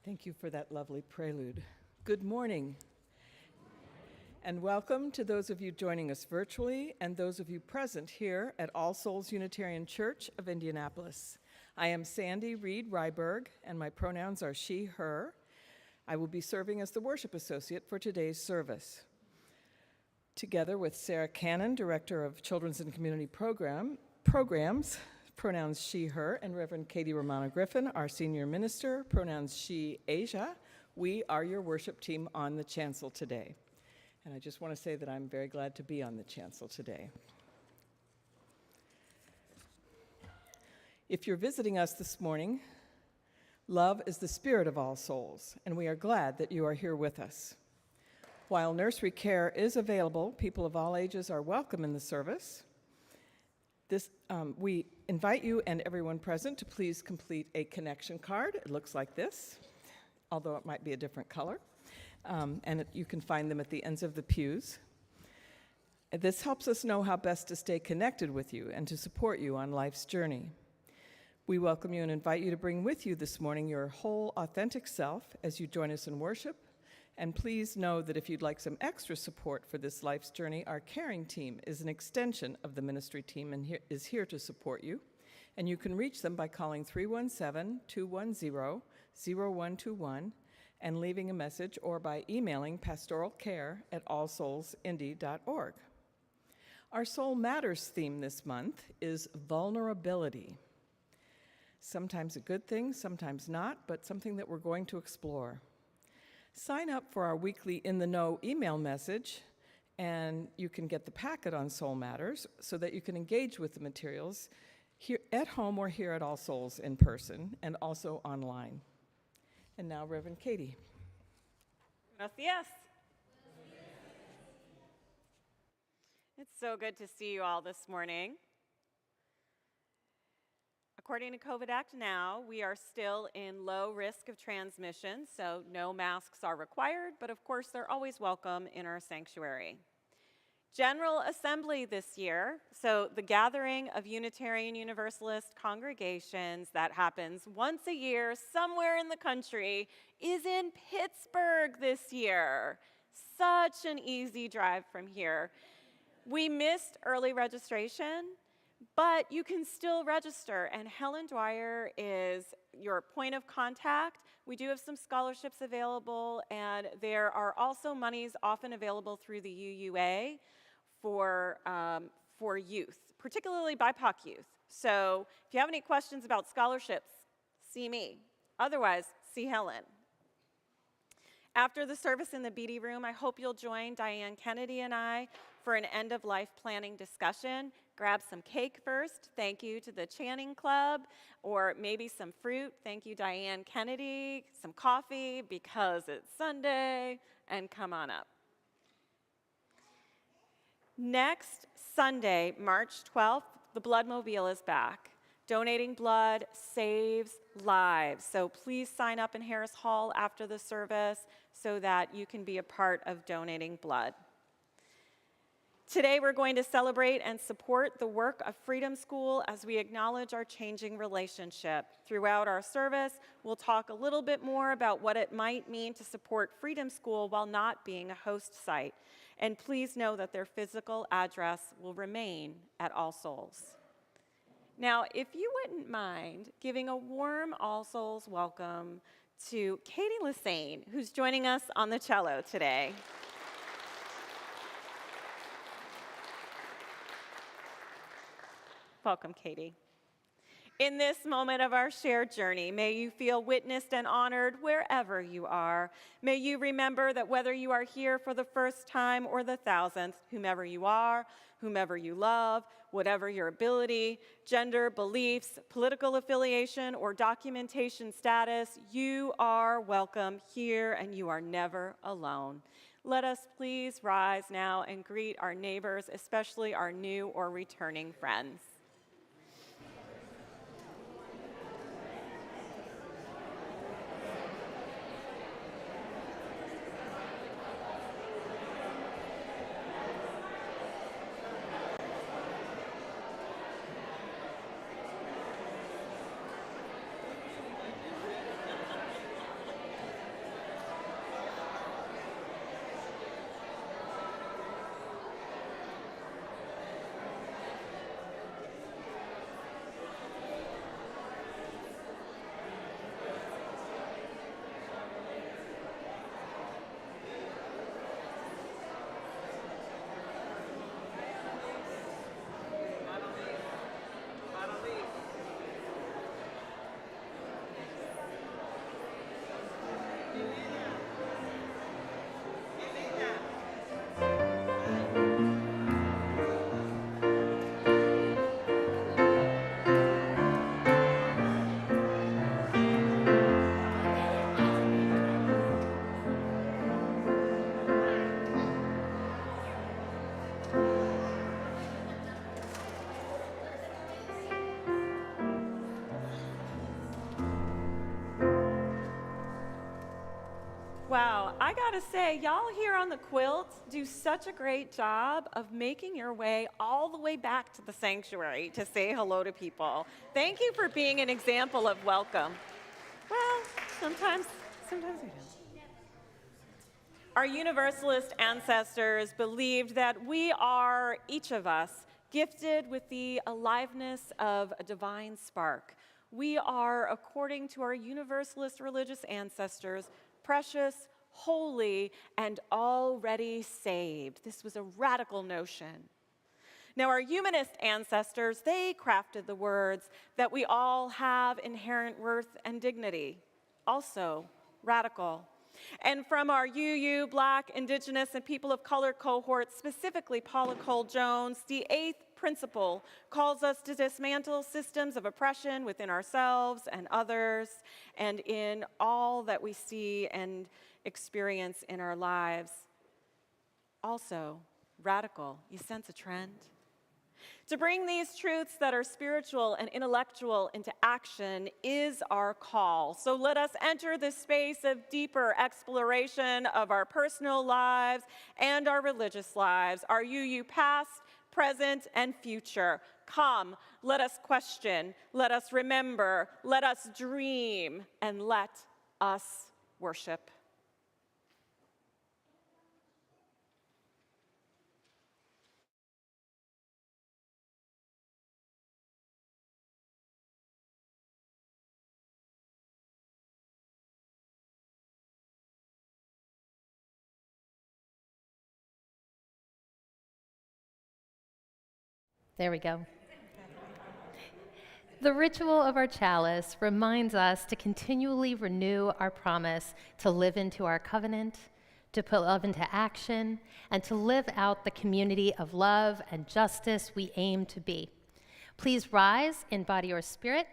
Thank you for that lovely prelude. Good morning, and welcome to those of you joining us virtually and those of you present here at All Souls Unitarian Church of Indianapolis. I am Sandy Reed Ryberg, and my pronouns are she, her. I will be serving as the worship associate for today's service. Together with Sarah Cannon, Director of Children's and Community Programs, pronouns she, her, and Reverend Katie Romano Griffin, our senior minister, pronouns she, Asia, we are your worship team on the chancel today. And I just want to say that I'm very glad to be on the chancel today. If you're visiting us this morning, love is the spirit of All Souls, and we are glad that you are here with us. While nursery care is available, people of all ages are welcome in the service. We invite you and everyone present to please complete a connection card. It looks like this, although it might be a different color. You can find them at the ends of the pews. This helps us know how best to stay connected with you and to support you on life's journey. We welcome you and invite you to bring with you this morning your whole authentic self as you join us in worship. And please know that if you'd like some extra support for this life's journey, our caring team is an extension of the ministry team and is here to support you. And you can reach them by calling 317-210-0121 and leaving a message, or by emailing pastoralcare@allsoulsindy.org. Our Soul Matters theme this month is vulnerability. Sometimes a good thing, sometimes not, but something that we're going to explore. Sign up for our weekly In the Know email message, and you can get the packet on Soul Matters so that you can engage with the materials here at home or here at All Souls in person, and also online. And now, Reverend Katie. Gracias. It's so good to see you all this morning. According to COVID Act now, we are still in low risk of transmission, so no masks are required, but of course they're always welcome in our sanctuary. General Assembly this year, so the gathering of Unitarian Universalist congregations that happens once a year somewhere in the country, is in Pittsburgh this year. Such an easy drive from here. We missed early registration, but you can still register, and Helen Dwyer is your point of contact. We do have some scholarships available, and there are also monies often available through the UUA for youth, particularly BIPOC youth. So if you have any questions about scholarships, see me. Otherwise, see Helen. After the service in the BD room, I hope you'll join Diane Kennedy and I for an end-of-life planning discussion. Grab some cake first, thank you to the Channing Club, or maybe some fruit, thank you Diane Kennedy, some coffee because it's Sunday, and come on up. Next Sunday, March 12th, the Bloodmobile is back. Donating blood saves lives, so please sign up in Harris Hall after the service so that you can be a part of donating blood. Today we're going to celebrate and support the work of Freedom School as we acknowledge our changing relationship. Throughout our service, we'll talk a little bit more about what it might mean to support Freedom School while not being a host site. And please know that their physical address will remain at All Souls. Now, if you wouldn't mind giving a warm All Souls welcome to Katie Lassane, who's joining us on the cello today. Welcome, Katie. In this moment of our shared journey, may you feel witnessed and honored wherever you are. May you remember that whether you are here for the first time or the 1,000th, whomever you are, whomever you love, whatever your ability, gender, beliefs, political affiliation, or documentation status, you are welcome here and you are never alone. Let us please rise now and greet our neighbors, especially our new or returning friends. Wow, I gotta say, y'all here on the quilt do such a great job of making your way all the way back to the sanctuary to say hello to people. Thank you for being an example of welcome. Well, sometimes we don't. Our Universalist ancestors believed that we are, each of us, gifted with the aliveness of a divine spark. We are, according to our Universalist religious ancestors, precious, holy, and already saved. This was a radical notion. Now, our humanist ancestors, they crafted the words that we all have inherent worth and dignity, also radical. And from our UU, Black, Indigenous, and people of color cohorts, specifically Paula Cole Jones, the eighth principle calls us to dismantle systems of oppression within ourselves and others, and in all that we see and experience in our lives. Also, radical. You sense a trend? To bring these truths that are spiritual and intellectual into action is our call. So let us enter this space of deeper exploration of our personal lives and our religious lives, our UU past, present, and future. Come, let us question, let us remember, let us dream, and let us worship. There we go. The ritual of our chalice reminds us to continually renew our promise to live into our covenant, to put love into action, and to live out the community of love and justice we aim to be. Please rise in body or spirit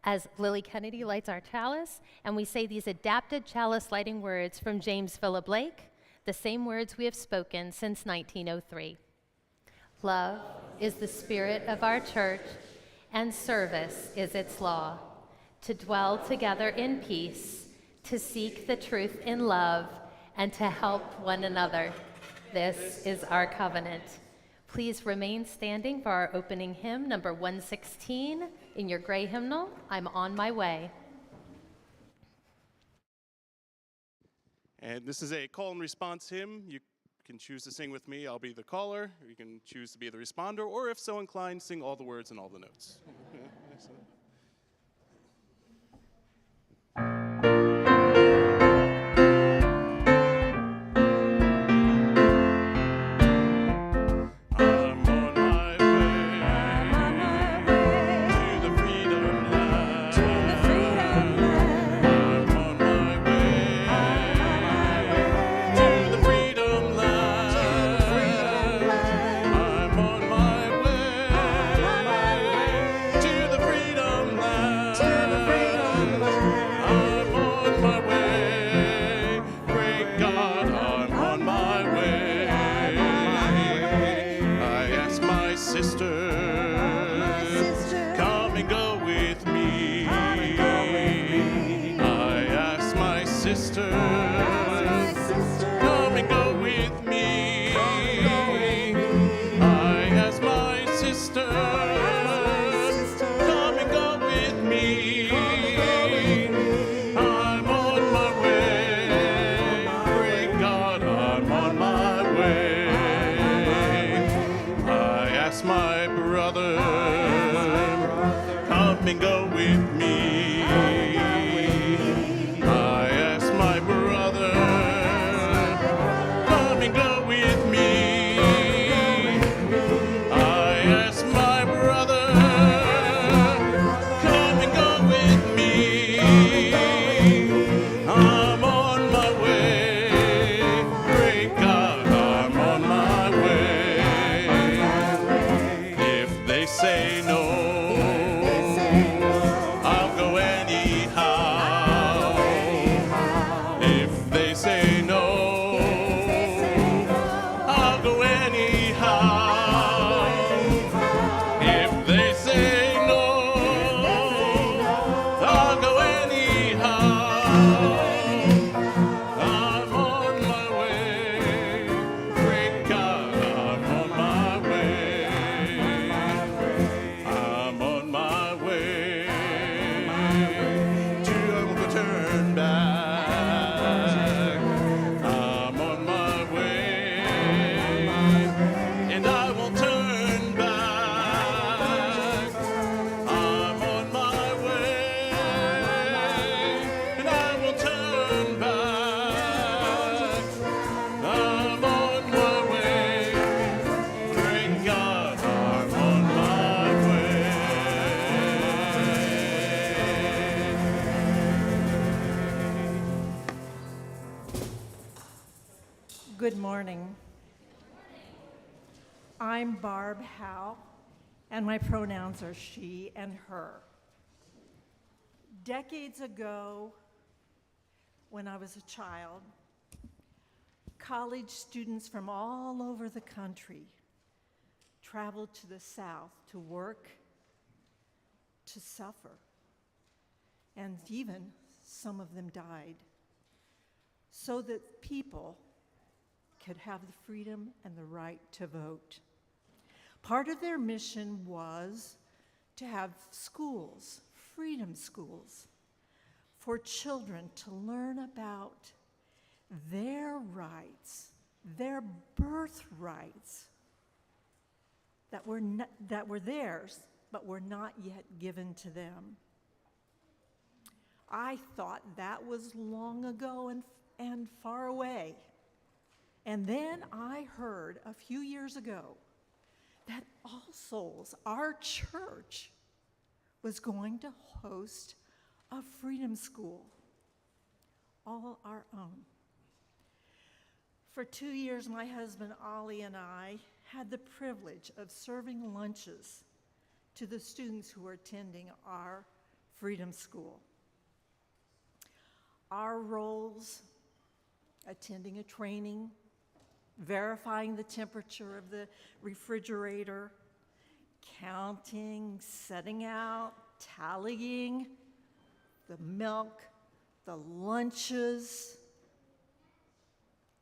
as Lily Kennedy lights our chalice, and we say these adapted chalice lighting words from James Philip Blake, the same words we have spoken since 1903. Love is the spirit of our church, and service is its law. To dwell together in peace, to seek the truth in love, and to help one another. This is our covenant. Please remain standing for our opening hymn, number 116, in your gray hymnal, I'm on my way. And this is a call and response hymn. You can choose to sing with me. I'll be the caller. You can choose to be the responder, or if so inclined, sing all the words and all the notes. Come and go with me. I asked my brother, Good morning. I'm Barb Howe, and my pronouns are she and her. Decades ago, when I was a child, college students from all over the country traveled to the South to work, to suffer, and even some of them died, so that people could have the freedom and the right to vote. Part of their mission was to have schools, freedom schools, for children to learn about their rights, their birthrights that were theirs, but were not yet given to them. I thought that was long ago and far away. And then I heard a few years ago that All Souls, our church, was going to host a freedom school, all our own. For 2 years, my husband Ollie and I had the privilege of serving lunches to the students who were attending our freedom school. Our roles: attending a training, verifying the temperature of the refrigerator, counting, setting out, tallying the milk, the lunches,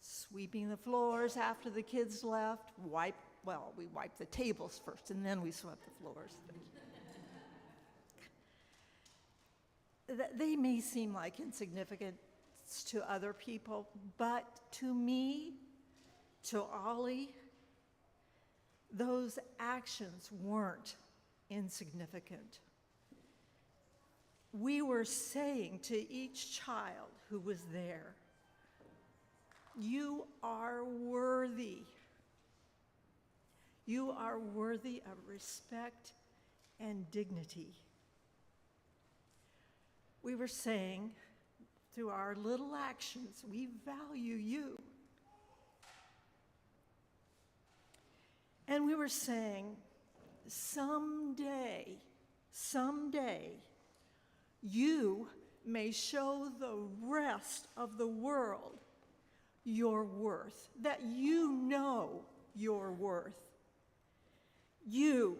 sweeping the floors after the kids left, we wiped the tables first and then we swept the floors. They may seem like insignificant to other people, but to me, to Ollie, those actions weren't insignificant. We were saying to each child who was there, you are worthy. You are worthy of respect and dignity. We were saying, through our little actions, we value you. And we were saying, someday, you may show the rest of the world your worth, that you know your worth. You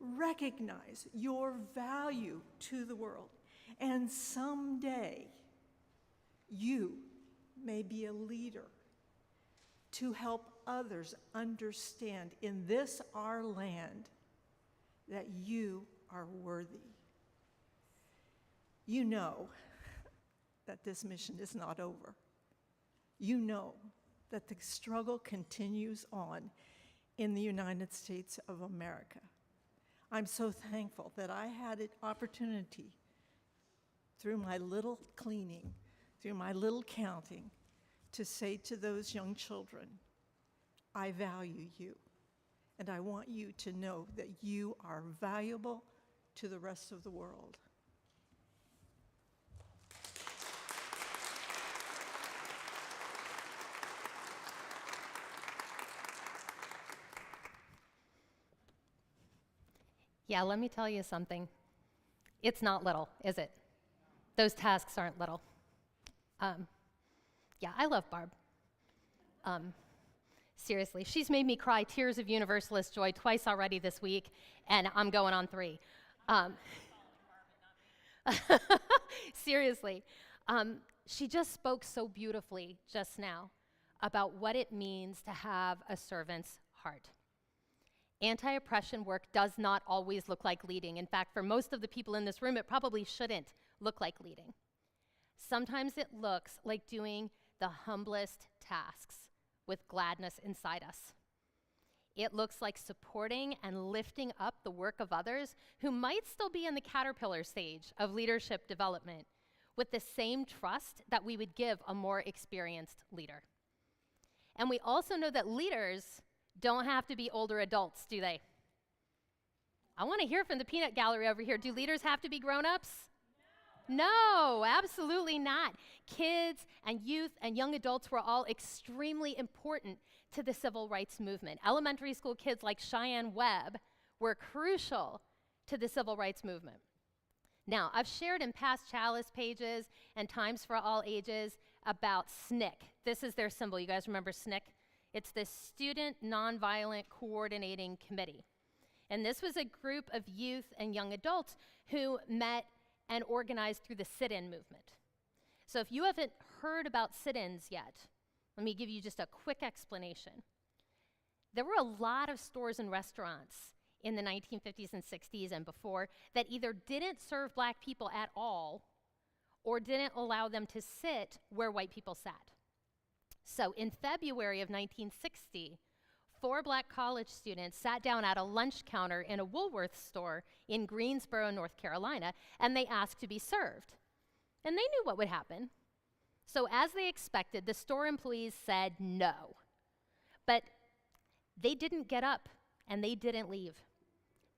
recognize your value to the world. And someday, you may be a leader to help others understand in this our land that you are worthy. You know that this mission is not over. You know that the struggle continues on in the United States of America. I'm so thankful that I had an opportunity through my little cleaning, through my little counting, to say to those young children, I value you, and I want you to know that you are valuable to the rest of the world. Yeah, let me tell you something. It's not little, is it? Those tasks aren't little. Yeah, I love Barb. Seriously, she's made me cry tears of universalist joy twice already this week, and I'm going on 3. Seriously, she just spoke so beautifully just now about what it means to have a servant's heart. Anti-oppression work does not always look like leading. In fact, for most of the people in this room, it probably shouldn't look like leading. Sometimes it looks like doing the humblest tasks with gladness inside us. It looks like supporting and lifting up the work of others who might still be in the caterpillar stage of leadership development with the same trust that we would give a more experienced leader. And we also know that leaders don't have to be older adults, do they? I want to hear from the peanut gallery over here. Do leaders have to be grown-ups? No, absolutely not. Kids and youth and young adults were all extremely important to the civil rights movement. Elementary school kids like Cheyenne Webb were crucial to the civil rights movement. Now, I've shared in past Chalice pages and Times for All Ages about SNCC. This is their symbol. You guys remember SNCC? It's the Student Nonviolent Coordinating Committee. And this was a group of youth and young adults who met and organized through the sit-in movement. So if you haven't heard about sit-ins yet, let me give you just a quick explanation. There were a lot of stores and restaurants in the 1950s and 60s and before that either didn't serve black people at all or didn't allow them to sit where white people sat. So in February of 1960, 4 black college students sat down at a lunch counter in a Woolworth store in Greensboro, North Carolina, and they asked to be served. And they knew what would happen. So as they expected, the store employees said no. But they didn't get up and they didn't leave.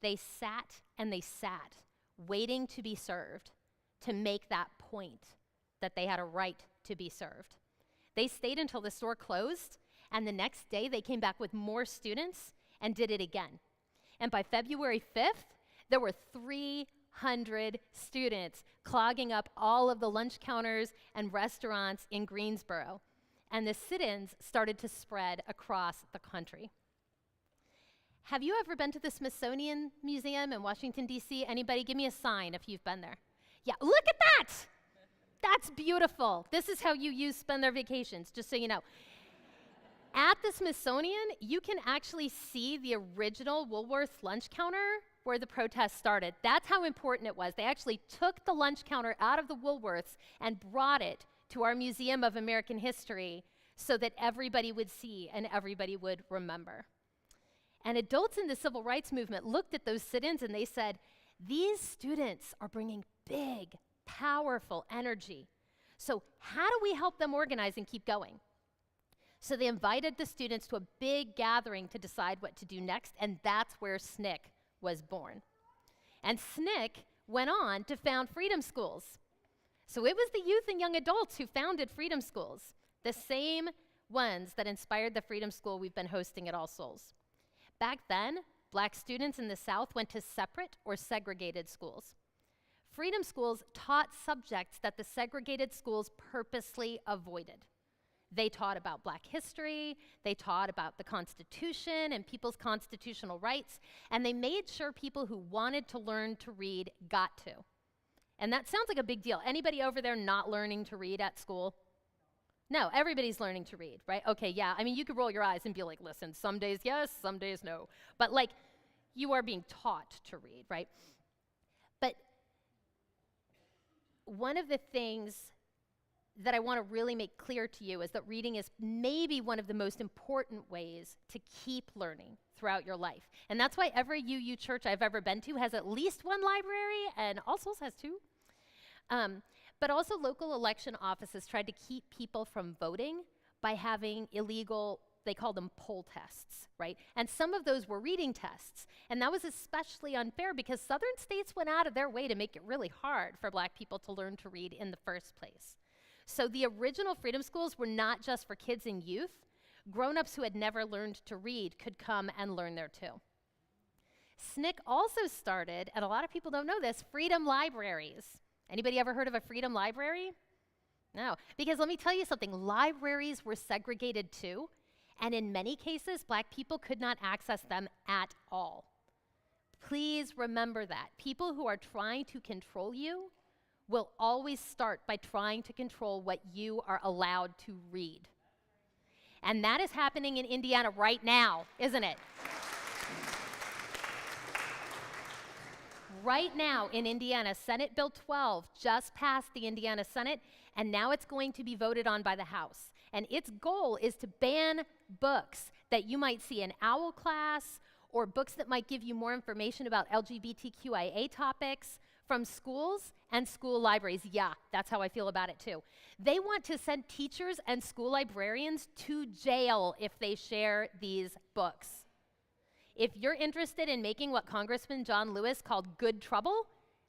They sat and they sat, waiting to be served, to make that point that they had a right to be served. They stayed until the store closed, and the next day they came back with more students and did it again. And by February 5th, there were 300 students clogging up all of the lunch counters and restaurants in Greensboro. And the sit-ins started to spread across the country. Have you ever been to the Smithsonian Museum in Washington, D.C.? Anybody? Give me a sign if you've been there. Yeah, look at that! That's beautiful. This is how you spend their vacations, just so you know. At the Smithsonian, you can actually see the original Woolworth lunch counter where the protest started. That's how important it was. They actually took the lunch counter out of the Woolworths and brought it to our Museum of American History so that everybody would see and everybody would remember. And adults in the civil rights movement looked at those sit-ins and they said, these students are bringing big, powerful energy. So how do we help them organize and keep going? So they invited the students to a big gathering to decide what to do next, and that's where SNCC was born. And SNCC went on to found freedom schools. So it was the youth and young adults who founded freedom schools, the same ones that inspired the freedom school we've been hosting at All Souls. Back then, black students in the South went to separate or segregated schools. Freedom schools taught subjects that the segregated schools purposely avoided. They taught about black history, they taught about the Constitution and people's constitutional rights, and they made sure people who wanted to learn to read got to. And that sounds like a big deal. Anybody over there not learning to read at school? No, everybody's learning to read, right? Okay, yeah, I mean, you could roll your eyes and be like, listen, some days yes, some days no. But like, you are being taught to read, right? But one of the things that I want to really make clear to you is that reading is maybe one of the most important ways to keep learning throughout your life. And that's why every UU church I've ever been to has at least one library, and All Souls has 2. But also local election offices tried to keep people from voting by having illegal, they call them poll tests, right? And some of those were reading tests. And that was especially unfair because southern states went out of their way to make it really hard for black people to learn to read in the first place. So the original freedom schools were not just for kids and youth. Grown-ups who had never learned to read could come and learn there too. SNCC also started, and a lot of people don't know this, freedom libraries. Anybody ever heard of a freedom library? No, because let me tell you something, libraries were segregated too, and in many cases, black people could not access them at all. Please remember that. People who are trying to control you will always start by trying to control what you are allowed to read. And that is happening in Indiana right now, isn't it? Right now in Indiana, Senate Bill 12 just passed the Indiana Senate, and now it's going to be voted on by the House. And its goal is to ban books that you might see in OWL class or books that might give you more information about LGBTQIA topics from schools and school libraries. Yeah, that's how I feel about it too. They want to send teachers and school librarians to jail if they share these books. If you're interested in making what Congressman John Lewis called good trouble,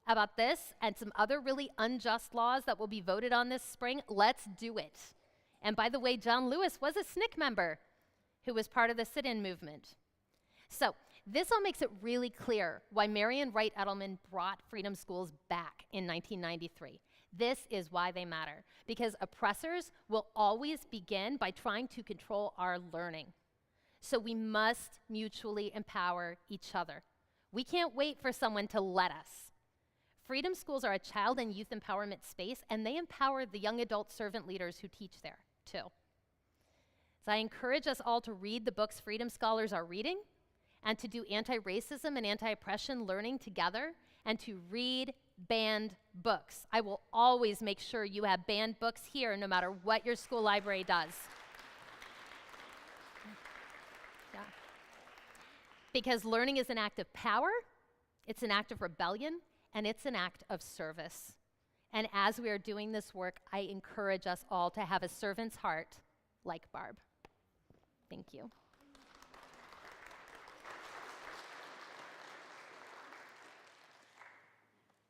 about this and some other really unjust laws that will be voted on this spring, let's do it. And by the way, John Lewis was a SNCC member who was part of the sit-in movement. So this all makes it really clear why Marian Wright Edelman brought freedom schools back in 1993. This is why they matter, because oppressors will always begin by trying to control our learning. So we must mutually empower each other. We can't wait for someone to let us. Freedom schools are a child and youth empowerment space, and they empower the young adult servant leaders who teach there, too. So I encourage us all to read the books freedom scholars are reading, and to do anti-racism and anti-oppression learning together, and to read banned books. I will always make sure you have banned books here no matter what your school library does. Yeah. Because learning is an act of power, it's an act of rebellion, and it's an act of service. And as we are doing this work, I encourage us all to have a servant's heart like Barb. Thank you.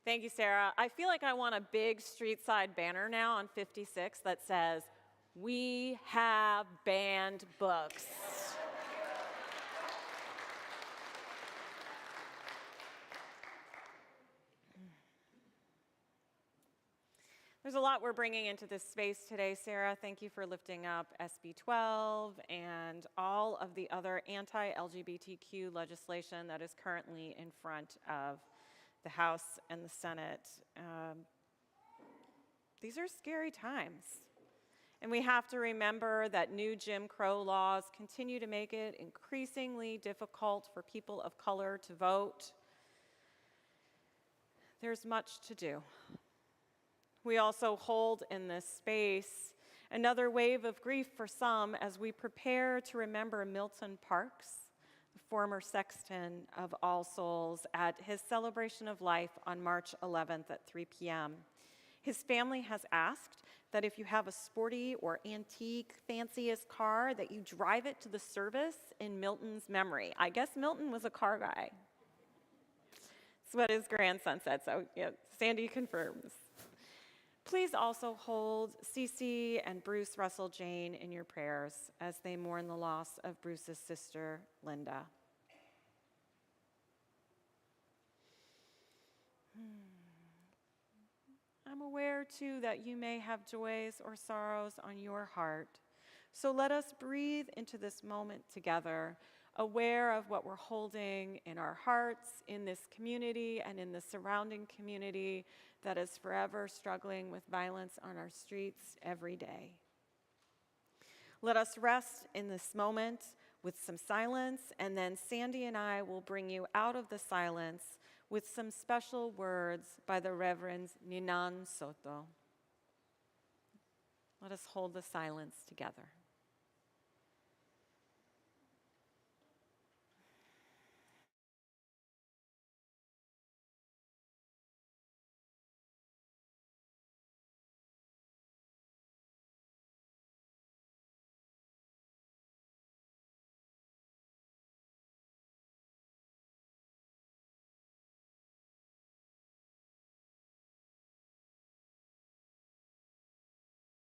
Thank you, Sarah. I feel like I want a big street side banner now on 56 that says, "We have banned books." There's a lot we're bringing into this space today, Sarah. Thank you for lifting up SB 12 and all of the other anti-LGBTQ legislation that is currently in front of the House and the Senate. These are scary times. And we have to remember that new Jim Crow laws continue to make it increasingly difficult for people of color to vote. There's much to do. We also hold in this space another wave of grief for some as we prepare to remember Milton Parks, the former sexton of All Souls, at his celebration of life on March 11th at 3 p.m. His family has asked that if you have a sporty or antique, fanciest car, that you drive it to the service in Milton's memory. I guess Milton was a car guy. That's what his grandson said, so yeah, Sandy confirms. Please also hold Cece and Bruce Russell Jane in your prayers as they mourn the loss of Bruce's sister, Linda. I'm aware, too, that you may have joys or sorrows on your heart. So let us breathe into this moment together, aware of what we're holding in our hearts, in this community, and in the surrounding community that is forever struggling with violence on our streets every day. Let us rest in this moment with some silence, and then Sandy and I will bring you out of the silence with some special words by the Reverend Ninan Soto. Let us hold the silence together.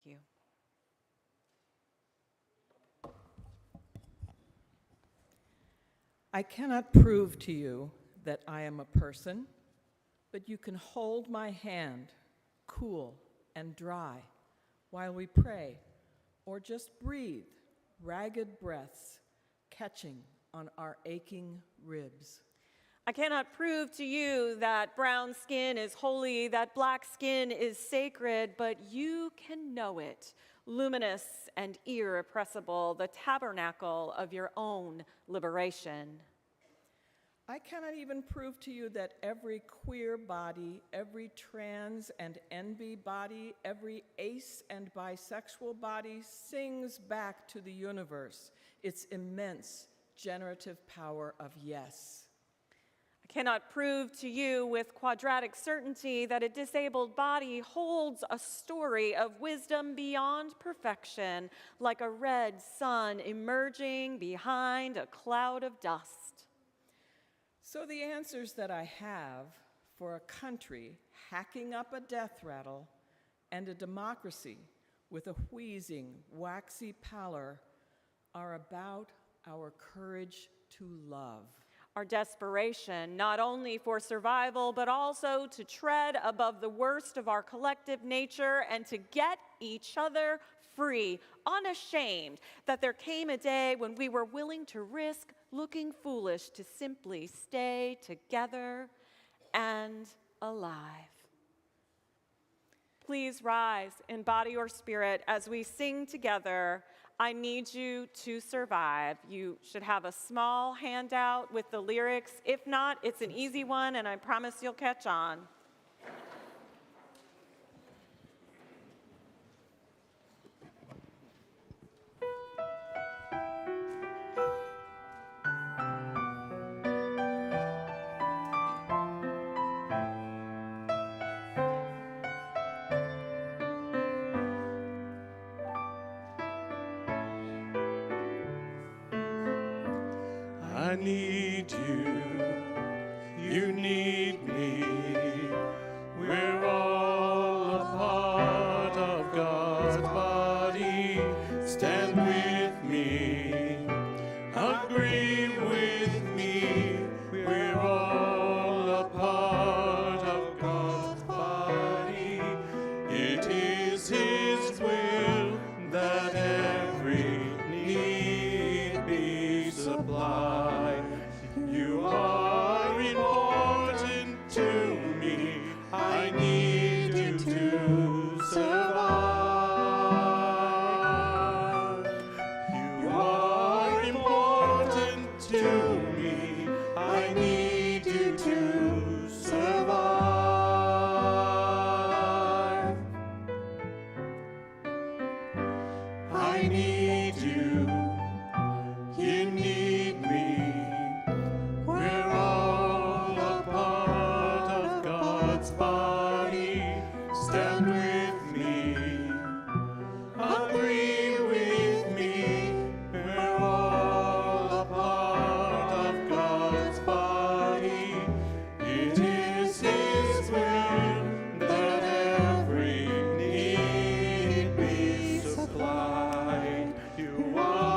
You. I cannot prove to you that I am a person, but you can hold my hand, cool and dry, while we pray, or just breathe, ragged breaths catching on our aching ribs. I cannot prove to you that brown skin is holy, that black skin is sacred, but you can know it, luminous and irrepressible, the tabernacle of your own liberation. I cannot even prove to you that every queer body, every trans and NB body, every ace and bisexual body sings back to the universe its immense generative power of yes. I cannot prove to you with quadratic certainty that a disabled body holds a story of wisdom beyond perfection, like a red sun emerging behind a cloud of dust. So the answers that I have for a country hacking up a death rattle and a democracy with a wheezing, waxy pallor are about our courage to love. Our desperation, not only for survival, but also to tread above the worst of our collective nature and to get each other free, unashamed that there came a day when we were willing to risk looking foolish to simply stay together and alive. Please rise in body or spirit as we sing together, I Need You to Survive. You should have a small handout with the lyrics. If not, it's an easy one, and I promise you'll catch on. I need you, you need me. We're all a part of God's body. Stand with me, agree with me. We're all a part of God's body. It is His will that every need be supplied. You are important to me. I need you to survive. You are important to me. I need you to survive. I need you. You need me. We're all a part of God's body. Stand with me, agree with me. We're all a part of God's body. It is His will that every need be supplied. You are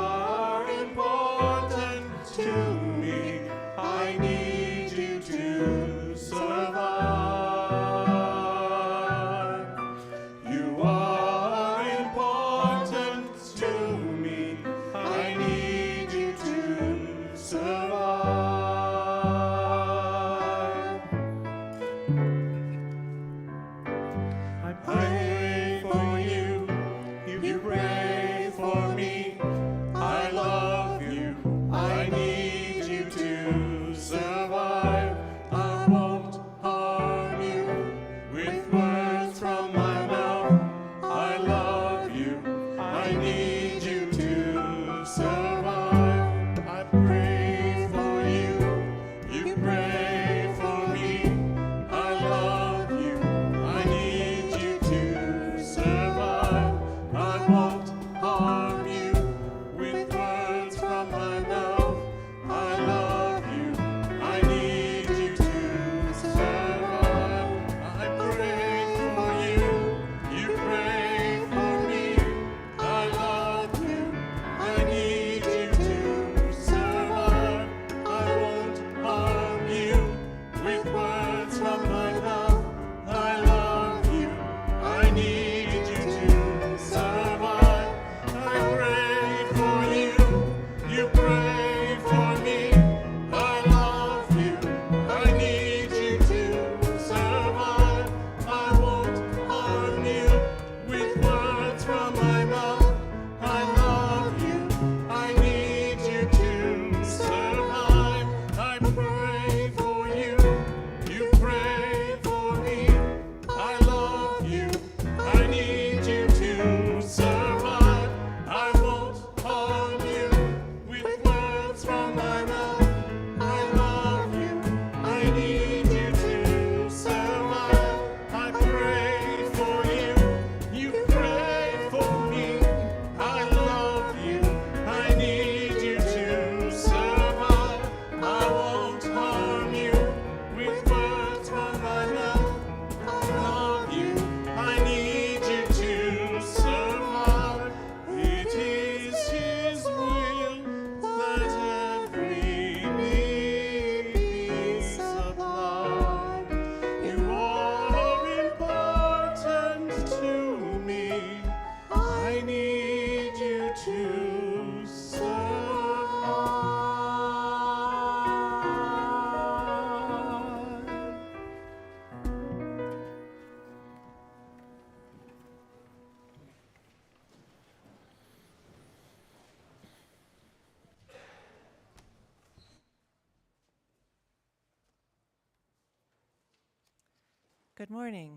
Good morning.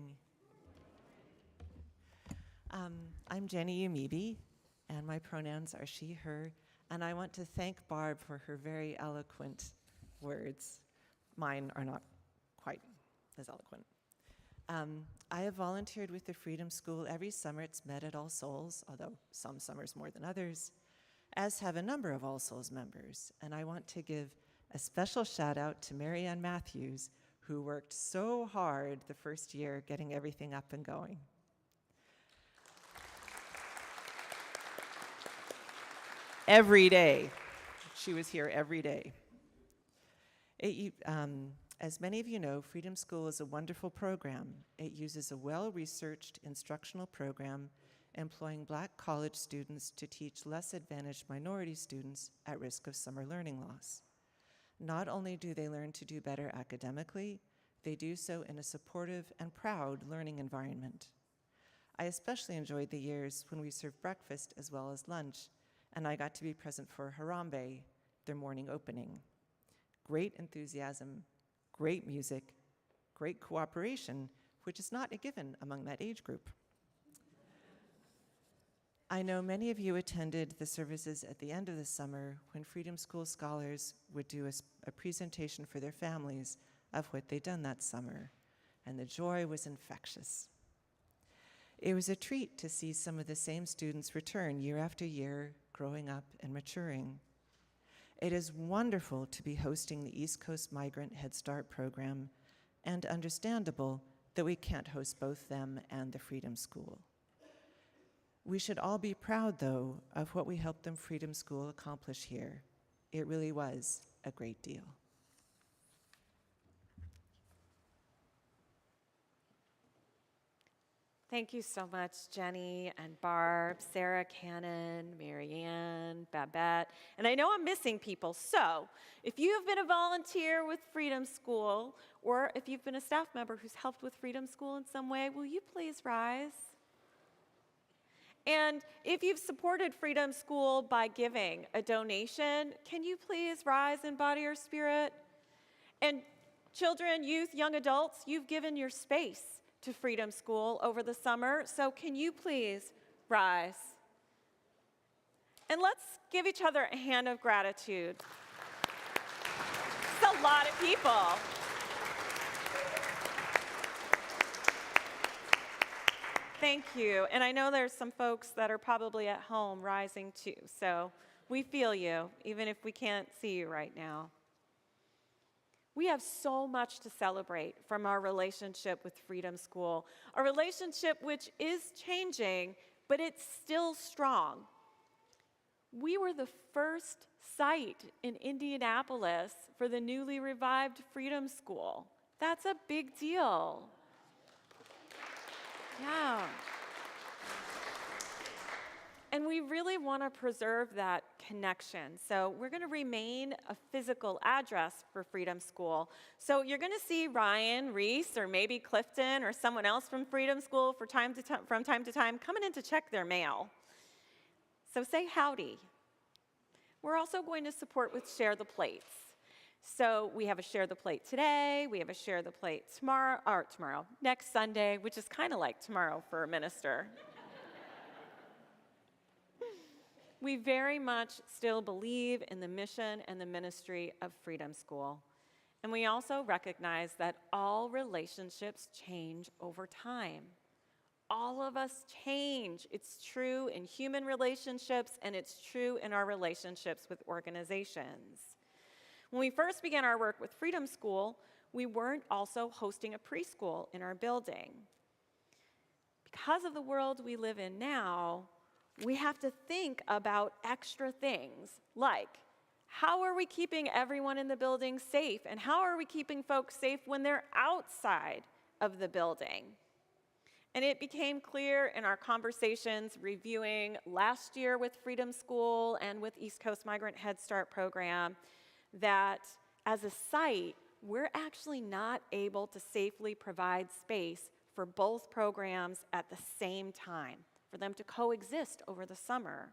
I'm Jenny Umibi, and my pronouns are she, her, and I want to thank Barb for her very eloquent words. Mine are not quite as eloquent. I have volunteered with the Freedom School every summer it's met at All Souls, although some summers more than others, as have a number of All Souls members. And I want to give a special shout out to Marianne Matthews, who worked so hard the first year getting everything up and going. Every day. She was here every day. As many of you know, Freedom School is a wonderful program. It uses a well-researched instructional program employing Black college students to teach less advantaged minority students at risk of summer learning loss. Not only do they learn to do better academically, they do so in a supportive and proud learning environment. I especially enjoyed the years when we served breakfast as well as lunch, and I got to be present for Harambe, their morning opening. Great enthusiasm, great music, great cooperation, which is not a given among that age group. I know many of you attended the services at the end of the summer when Freedom School scholars would do a presentation for their families of what they'd done that summer, and the joy was infectious. It was a treat to see some of the same students return year after year, growing up and maturing. It is wonderful to be hosting the East Coast Migrant Head Start program, and understandable that we can't host both them and the Freedom School. We should all be proud, though, of what we helped them Freedom School accomplish here. It really was a great deal. Thank you so much, Jenny and Barb, Sarah Cannon, Marianne, Babette. And I know I'm missing people, so if you have been a volunteer with Freedom School, or if you've been a staff member who's helped with Freedom School in some way, will you please rise? And if you've supported Freedom School by giving a donation, can you please rise in body or spirit? And children, youth, young adults, you've given your space to Freedom School over the summer, so can you please rise? And let's give each other a hand of gratitude. It's a lot of people. Thank you. And I know there's some folks that are probably at home rising too, so we feel you, even if we can't see you right now. We have so much to celebrate from our relationship with Freedom School, a relationship which is changing, but it's still strong. We were the first site in Indianapolis for the newly revived Freedom School. That's a big deal. Yeah. And we really want to preserve that connection. So we're going to remain a physical address for Freedom School. So you're going to see Ryan Reese or maybe Clifton or someone else from Freedom School from time to time coming in to check their mail. So say howdy. We're also going to support with Share the Plates. So we have a Share the Plate today, we have a Share the Plate next Sunday, which is kind of like tomorrow for a minister. We very much still believe in the mission and the ministry of Freedom School. And we also recognize that all relationships change over time. All of us change. It's true in human relationships, and it's true in our relationships with organizations. When we first began our work with Freedom School, we weren't also hosting a preschool in our building. Because of the world we live in now, we have to think about extra things like, how are we keeping everyone in the building safe? And how are we keeping folks safe when they're outside of the building? And it became clear in our conversations reviewing last year with Freedom School and with East Coast Migrant Head Start program that as a site, we're actually not able to safely provide space for both programs at the same time, for them to coexist over the summer.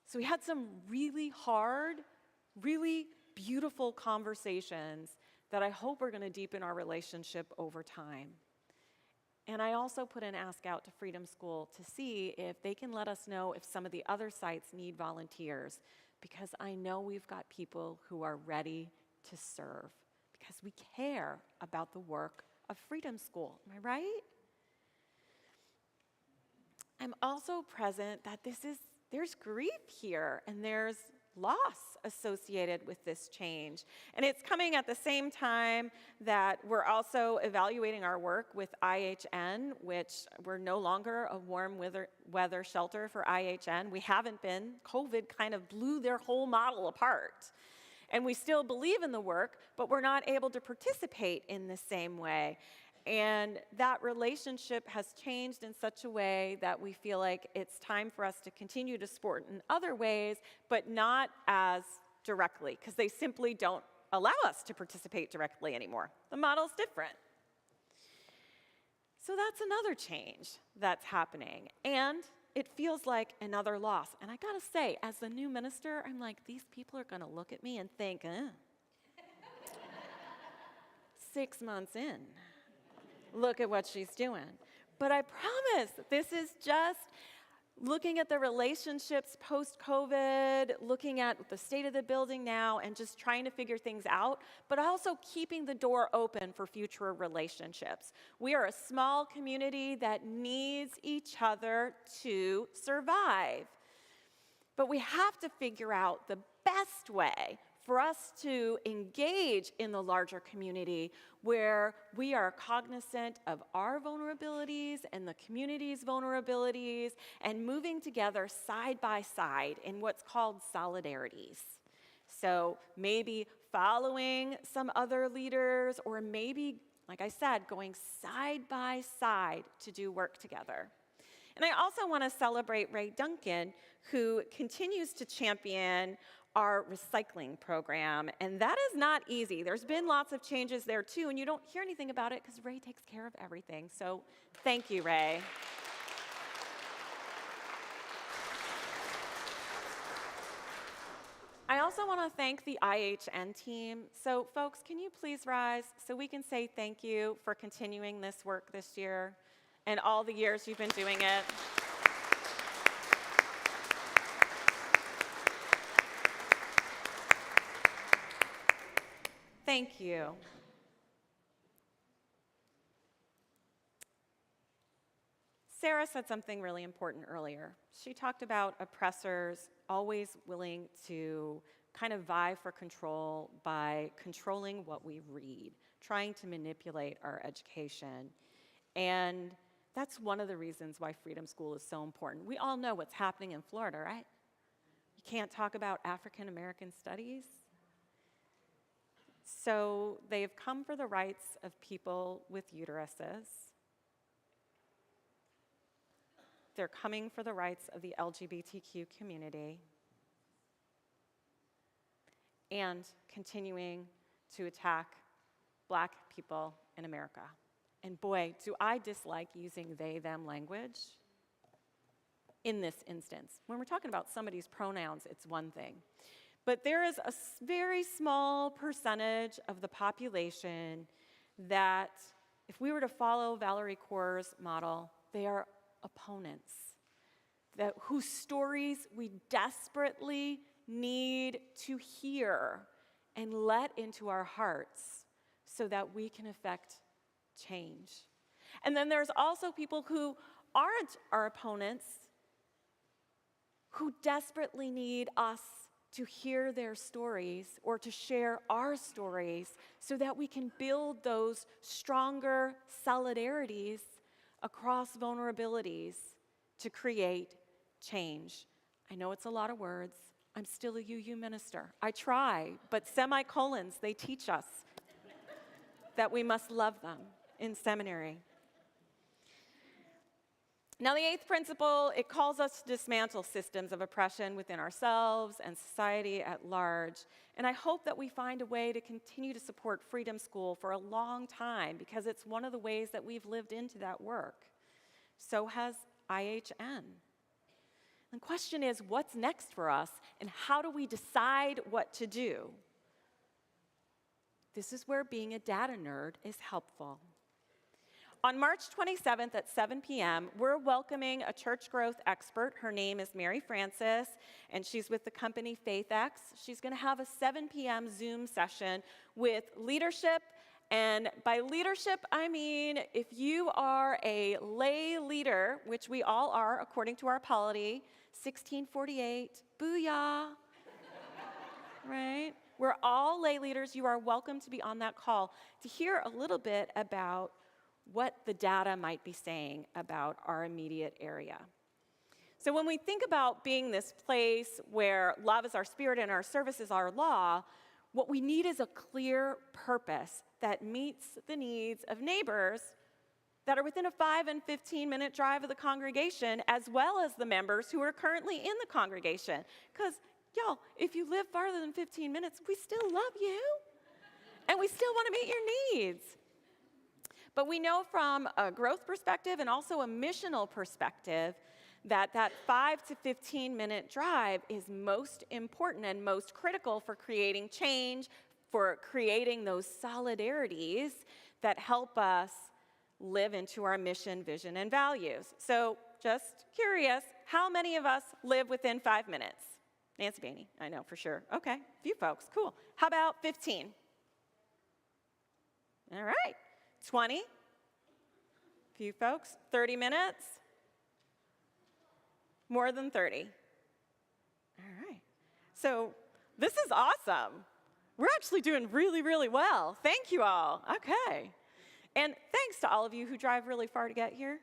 So we had some really hard, really beautiful conversations that I hope are going to deepen our relationship over time. And I also put an ask out to Freedom School to see if they can let us know if some of the other sites need volunteers, because I know we've got people who are ready to serve, because we care about the work of Freedom School. Am I right? I'm also present that there's grief here and there's loss associated with this change. And it's coming at the same time that we're also evaluating our work with IHN, which we're no longer a warm weather shelter for IHN. We haven't been. COVID kind of blew their whole model apart. And we still believe in the work, but we're not able to participate in the same way. And that relationship has changed in such a way that we feel like it's time for us to continue to support in other ways, but not as directly, because they simply don't allow us to participate directly anymore. The model's different. So that's another change that's happening. And it feels like another loss. And I gotta say, as the new minister, I'm like, these people are gonna look at me and think, 6 months in. Look at what she's doing. But I promise this is just looking at the relationships post-COVID, looking at the state of the building now, and just trying to figure things out, but also keeping the door open for future relationships. We are a small community that needs each other to survive. But we have to figure out the best way for us to engage in the larger community where we are cognizant of our vulnerabilities and the community's vulnerabilities and moving together side by side in what's called solidarities. So maybe following some other leaders, or maybe, like I said, going side by side to do work together. And I also want to celebrate Ray Duncan, who continues to champion our recycling program, and that is not easy. There's been lots of changes there too, and you don't hear anything about it because Ray takes care of everything. So thank you, Ray. I also want to thank the IHN team. So folks, can you please rise so we can say thank you for continuing this work this year and all the years you've been doing it. Thank you. Sarah said something really important earlier. She talked about oppressors always willing to kind of vie for control by controlling what we read, trying to manipulate our education. And that's one of the reasons why Freedom School is so important. We all know what's happening in Florida, right? You can't talk about African American studies. So they've come for the rights of people with uteruses. They're coming for the rights of the LGBTQ community and continuing to attack Black people in America. And boy, do I dislike using they, them language in this instance. When we're talking about somebody's pronouns, it's one thing. But there is a very small percentage of the population that, if we were to follow Valerie Kaur's model, they are opponents, whose stories we desperately need to hear and let into our hearts so that we can affect change. And then there's also people who aren't our opponents, who desperately need us to hear their stories or to share our stories so that we can build those stronger solidarities across vulnerabilities to create change. I know it's a lot of words. I'm still a UU minister. I try, but semicolons, they teach us that we must love them in seminary. Now, the eighth principle, it calls us to dismantle systems of oppression within ourselves and society at large. And I hope that we find a way to continue to support Freedom School for a long time, because it's one of the ways that we've lived into that work. So has IHN. The question is, what's next for us, and how do we decide what to do? This is where being a data nerd is helpful. On March 27th at 7 p.m., we're welcoming a church growth expert. Her name is Mary Francis, and she's with the company FaithX. She's going to have a 7 p.m. Zoom session with leadership. And by leadership, I mean if you are a lay leader, which we all are according to our polity, 1648, booyah, right? We're all lay leaders. You are welcome to be on that call to hear a little bit about what the data might be saying about our immediate area. So when we think about being this place where love is our spirit and our service is our law, what we need is a clear purpose that meets the needs of neighbors that are within a 5 and 15-minute drive of the congregation, as well as the members who are currently in the congregation. Because, y'all, if you live farther than 15 minutes, we still love you, and we still want to meet your needs. But we know from a growth perspective and also a missional perspective that 5 to 15-minute drive is most important and most critical for creating change, for creating those solidarities that help us live into our mission, vision, and values. So just curious, how many of us live within 5 minutes? Nancy Bainey, I know for sure. Okay, a few folks, cool. How about 15? All right. 20? Few folks. 30 minutes? More than 30. All right. So this is awesome. We're actually doing really, really well. Thank you all. Okay. And thanks to all of you who drive really far to get here.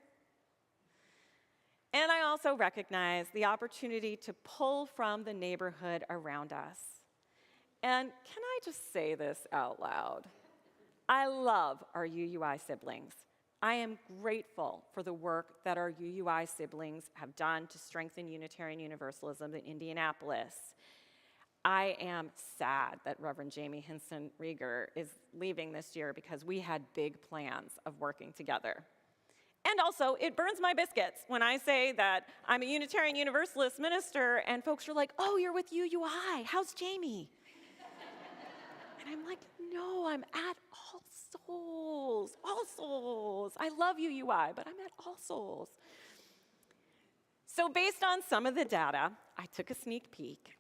And I also recognize the opportunity to pull from the neighborhood around us. And can I just say this out loud? I love our UUI siblings. I am grateful for the work that our UUI siblings have done to strengthen Unitarian Universalism in Indianapolis. I am sad that Reverend Jamie Hinson Rieger is leaving this year because we had big plans of working together. And also, it burns my biscuits when I say that I'm a Unitarian Universalist minister and folks are like, oh, you're with UUI, how's Jamie? And I'm like, no, I'm at All Souls, All Souls. I love UUI, but I'm at All Souls. So based on some of the data, I took a sneak peek.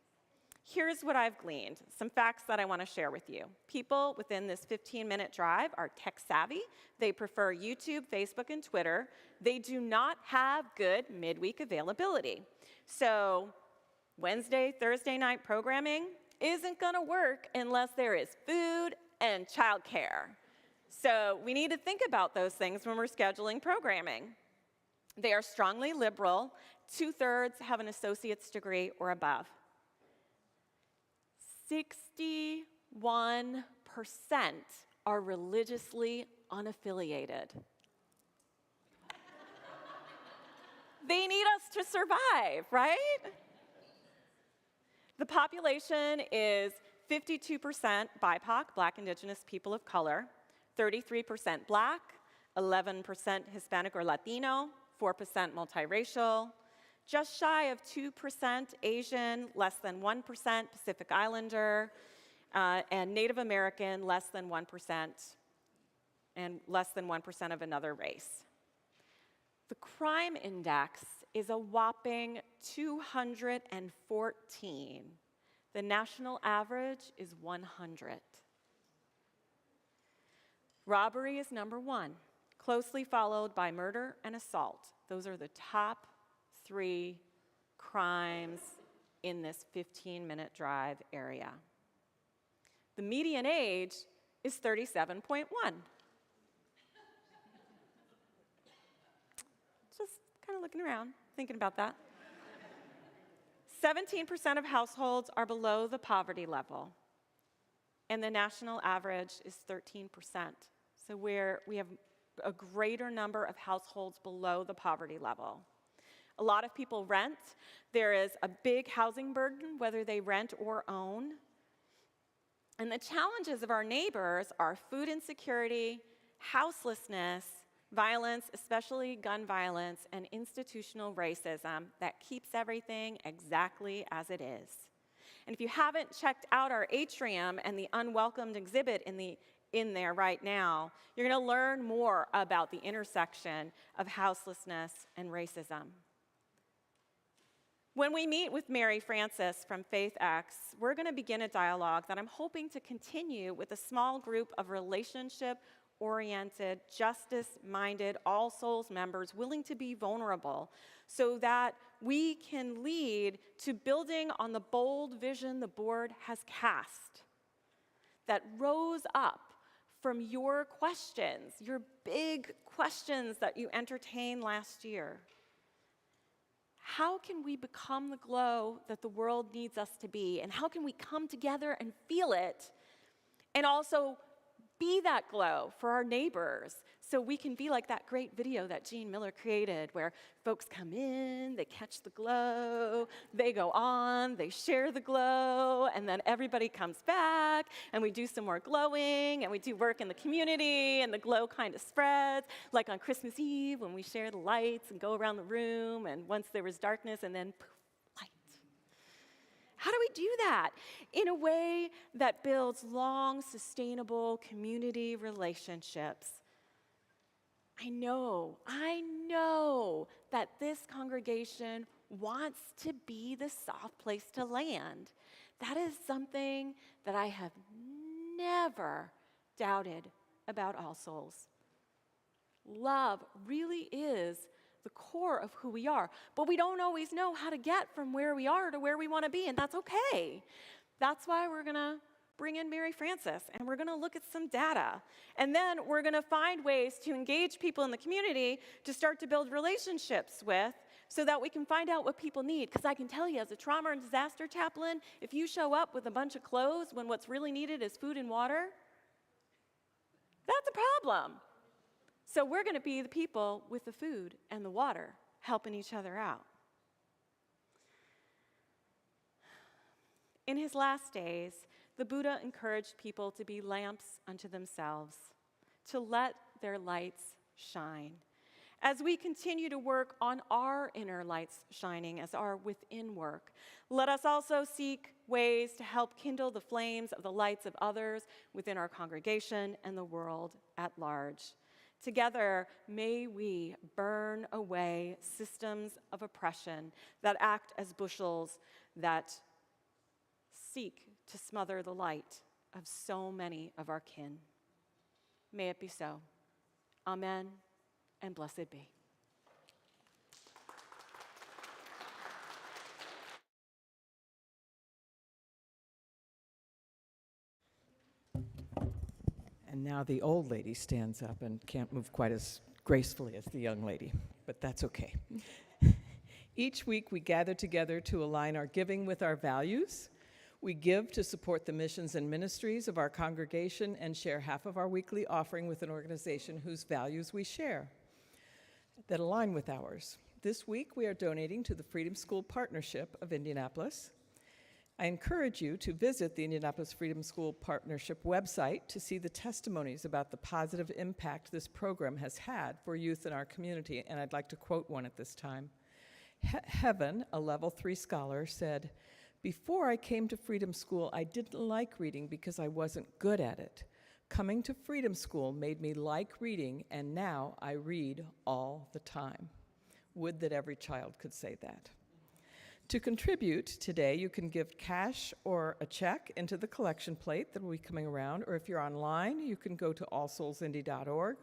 Here's what I've gleaned, some facts that I want to share with you. People within this 15-minute drive are tech savvy. They prefer YouTube, Facebook, and Twitter. They do not have good midweek availability. So Wednesday, Thursday night programming isn't going to work unless there is food and childcare. So we need to think about those things when we're scheduling programming. They are strongly liberal. 2/3 have an associate's degree or above. 61% are religiously unaffiliated. They need us to survive, right? The population is 52% BIPOC, Black, Indigenous, people of color, 33% Black, 11% Hispanic or Latino, 4% multiracial, just shy of 2% Asian, less than 1% Pacific Islander, and Native American, less than 1%, and less than 1% of another race. The crime index is a whopping 214. The national average is 100. Robbery is number 1, closely followed by murder and assault. Those are the top 3 crimes in this 15-minute drive area. The median age is 37.1. Just kind of looking around, thinking about that. 17% of households are below the poverty level, and the national average is 13%. So we have a greater number of households below the poverty level. A lot of people rent. There is a big housing burden, whether they rent or own. And the challenges of our neighbors are food insecurity, houselessness, violence, especially gun violence, and institutional racism that keeps everything exactly as it is. And if you haven't checked out our atrium and the unwelcomed exhibit in the in there right now, you're going to learn more about the intersection of houselessness and racism. When we meet with Mary Frances from FaithX, we're going to begin a dialogue that I'm hoping to continue with a small group of relationship-oriented, justice-minded, All Souls members willing to be vulnerable so that we can lead to building on the bold vision the board has cast that rose up from your questions, your big questions that you entertained last year. How can we become the glow that the world needs us to be? And how can we come together and feel it and also be that glow for our neighbors so we can be like that great video that Gene Miller created where folks come in, they catch the glow, they go on, they share the glow, and then everybody comes back and we do some more glowing and we do work in the community and the glow kind of spreads, like on Christmas Eve when we share the lights and go around the room and once there was darkness and then poof, light. How do we do that in a way that builds long, sustainable community relationships? I know that this congregation wants to be the soft place to land. That is something that I have never doubted about All Souls. Love really is the core of who we are, but we don't always know how to get from where we are to where we want to be, and that's okay. That's why we're going to bring in Mary Frances, and we're going to look at some data. And then we're going to find ways to engage people in the community to start to build relationships with so that we can find out what people need. Because I can tell you, as a trauma and disaster chaplain, if you show up with a bunch of clothes when what's really needed is food and water, that's a problem. So we're going to be the people with the food and the water, helping each other out. In his last days, the Buddha encouraged people to be lamps unto themselves, to let their lights shine. As we continue to work on our inner lights shining as our within work, let us also seek ways to help kindle the flames of the lights of others within our congregation and the world at large. Together, may we burn away systems of oppression that act as bushels that seek to smother the light of so many of our kin. May it be so. Amen, and blessed be. And now the old lady stands up and can't move quite as gracefully as the young lady, but that's okay. Each week we gather together to align our giving with our values. We give to support the missions and ministries of our congregation and share half of our weekly offering with an organization whose values we share that align with ours. This week, we are donating to the Freedom School Partnership of Indianapolis. I encourage you to visit the Indianapolis Freedom School Partnership website to see the testimonies about the positive impact this program has had for youth in our community, and I'd like to quote one at this time. Heaven, a level 3 scholar, said, "Before I came to Freedom School, I didn't like reading because I wasn't good at it. Coming to Freedom School made me like reading, and now I read all the time." Would that every child could say that. To contribute today, you can give cash or a check into the collection plate that will be coming around, or if you're online, you can go to allsoulsindy.org,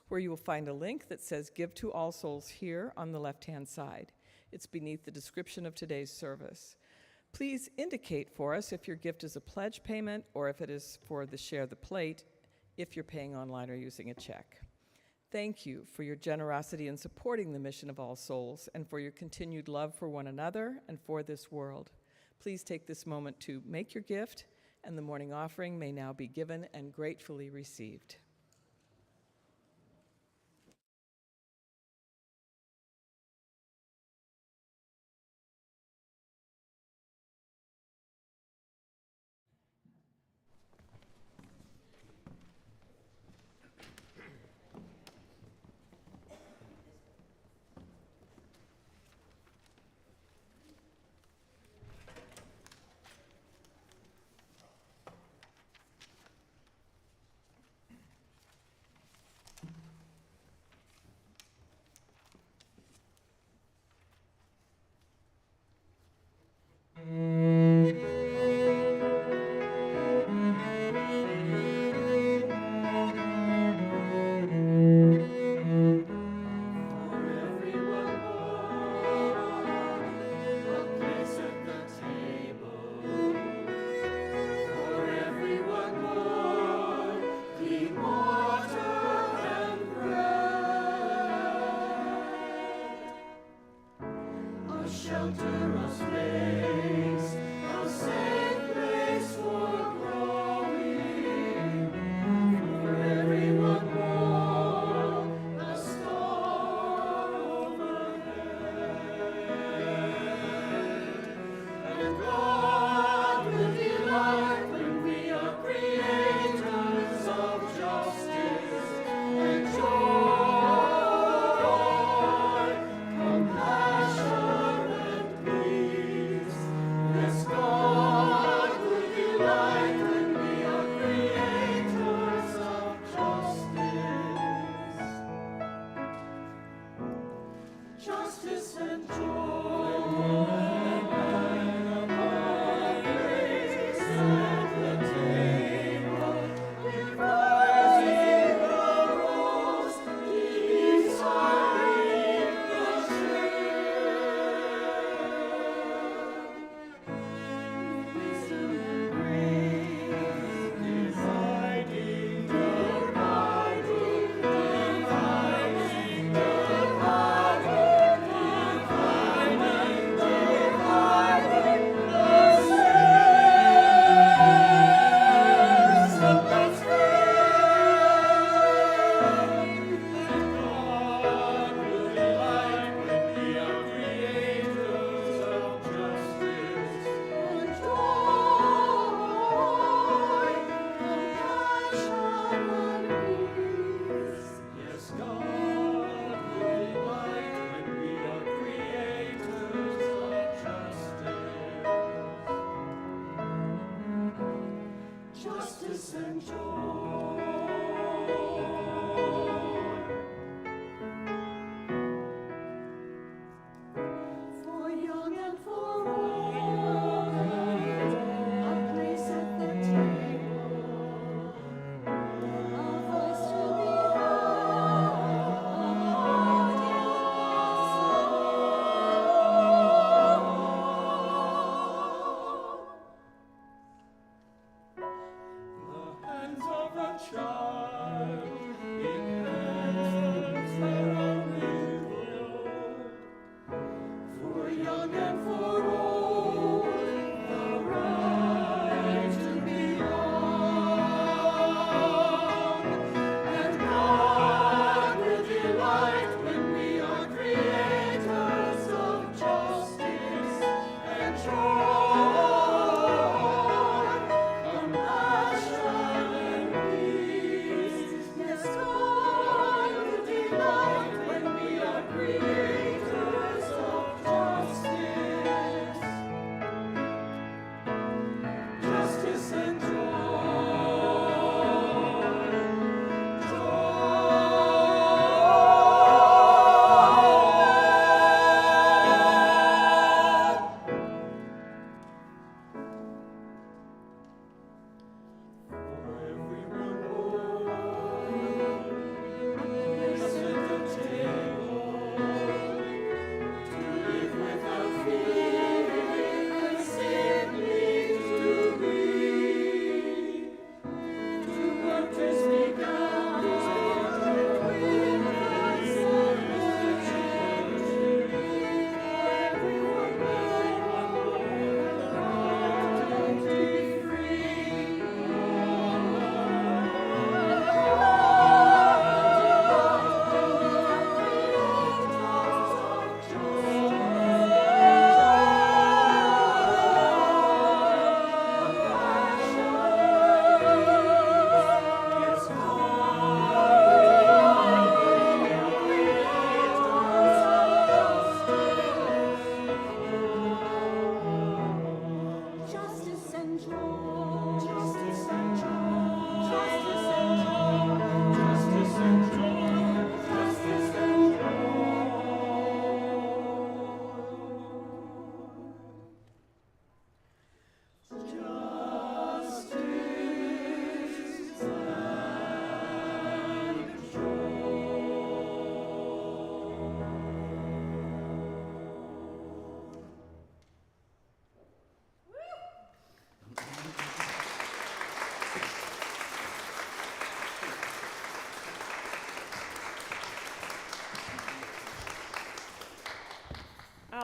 where you will find a link that says Give to All Souls here on the left-hand side. It's beneath the description of today's service. Please indicate for us if your gift is a pledge payment or if it is for the Share the Plate, if you're paying online or using a check. Thank you for your generosity in supporting the mission of All Souls and for your continued love for one another and for this world. Please take this moment to make your gift, and the morning offering may now be given and gratefully received. Creators of justice.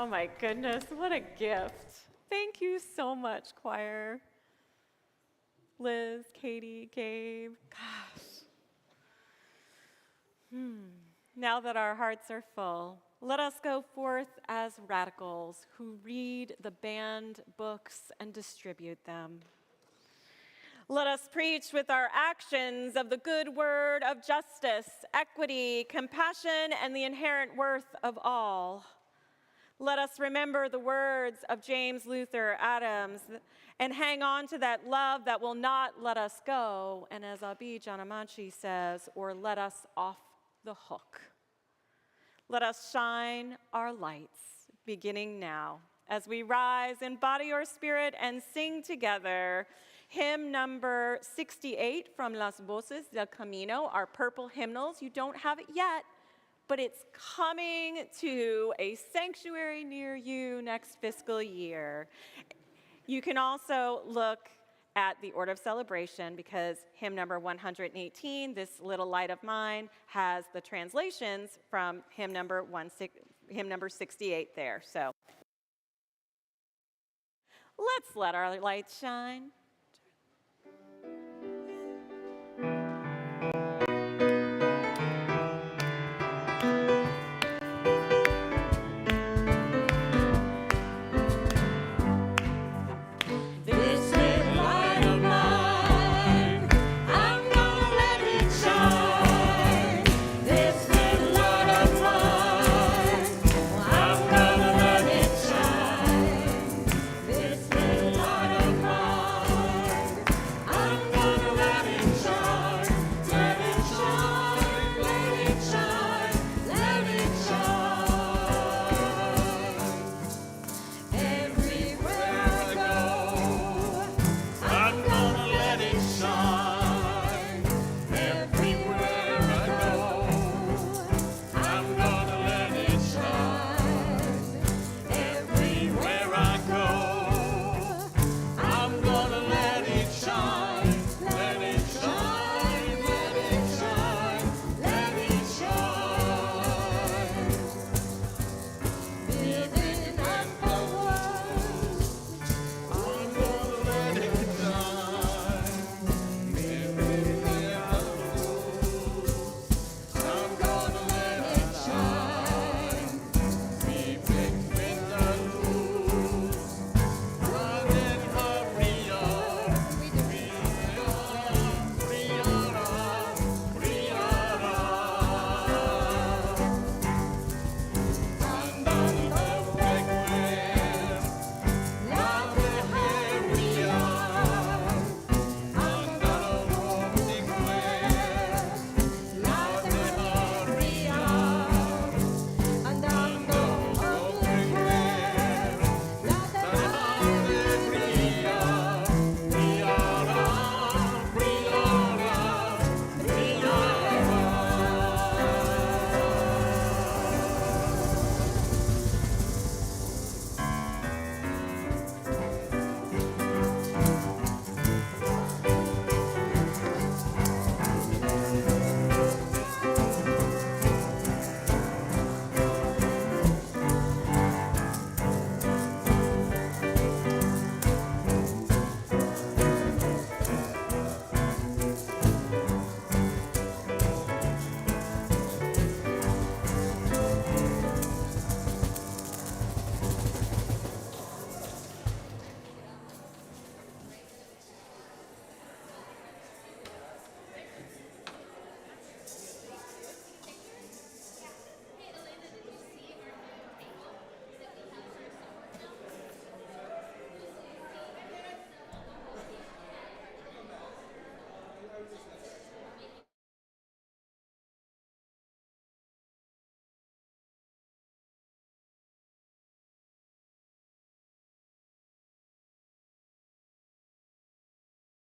Oh my goodness, what a gift. Thank you so much, choir. Liz, Katie, Gabe, gosh. Now that our hearts are full, let us go forth as radicals who read the banned books and distribute them. Let us preach with our actions of the good word of justice, equity, compassion, and the inherent worth of all. Let us remember the words of James Luther Adams and hang on to that love that will not let us go, and as Abi Janamanchi says, or let us off the hook. Let us shine our lights, beginning now, as we rise in body or spirit and sing together hymn number 68 from Las Voces del Camino, our purple hymnals. You don't have it yet, but it's coming to a sanctuary near you next fiscal year. You can also look at the order of celebration because hymn number 118, This Little Light of Mine, has the translations from hymn number 68 there. So let's let our light shine.